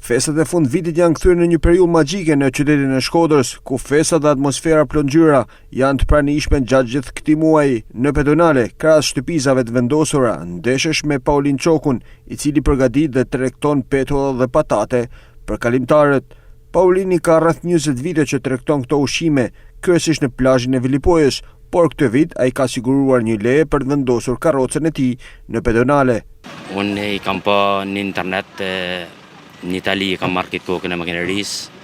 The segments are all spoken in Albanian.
Festat e fund vitit janë kthyer në një periudhë magjike në qytetin e Shkodrës, ku festat dhe atmosfera plongjyra janë të pranishme gjatë gjithë këtij muaji. Në pedonale, krahas shtëpisave të vendosura, ndeshesh me Paulin Çokun, i cili përgatit dhe tregton petulla dhe patate për kalimtarët. Paulini ka rreth 20 vite që tregton këto ushqime, kryesisht në plazhin e Vilipojës, por këtë vit ai ka siguruar një leje për të vendosur karrocën e tij në pedonale. Unë i kam pa në internet në Itali, kam marrë këtë kokën e makinerisë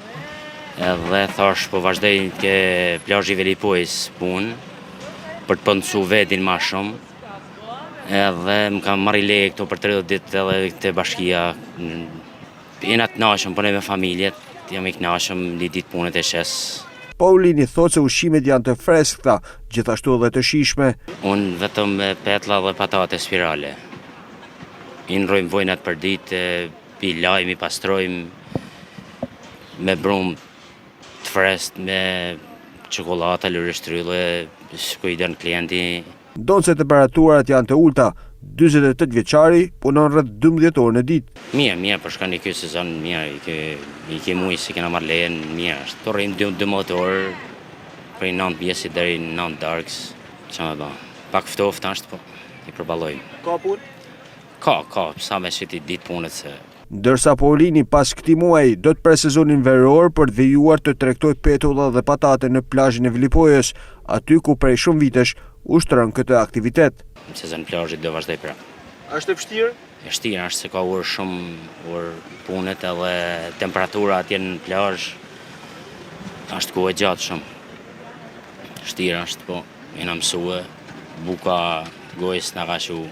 edhe thash po vazhdoj ke plazhi Vilipojës punë për të pëndsu vetin ma shumë edhe më kam marrë leje këto për 30 ditë edhe këtë bashkia. Jena të kënaqur, punoj me familjet, jam i kënaqur një ditë punët e shes. Paulini thotë se ushqimet janë të freskëta, gjithashtu edhe të shijshme. Unë vetëm petlla dhe patate spirale. I nrojmë vojnat për ditë, pi lajmë, i pastrojmë me brumë të freskët, me çokoladë, lëre shtylle, ku i dën klienti. Ndonse temperaturat janë të ulta, 48 vjeçari punon rreth 12 orë në ditë. Mirë, për shkak të ky sezon mirë, i ke muaj se kena marrë lejen, mirë është. Po rrim 12 orë, prej 9 mjesit deri në 9 darkës, çfarë do. Pak ftoftë është, po i përballojmë. Ka punë? Ka, sa me shiti ditë punët se. Ndërsa Paulini pas këtij muaji do të pres sezonin veror për të vijuar të tregtojë petulla dhe patate në plazhin e Vilipojës, aty ku prej shumë vitesh ushtron këtë aktivitet. Në sezon plazhit do vazhdoj pra. Është e vështirë? E vështirë është se ka orë shumë, orë punët edhe temperatura atje në plazh është kohë e gjatë shumë. Vështirë është, po jena mësue, buka gojës na ka shu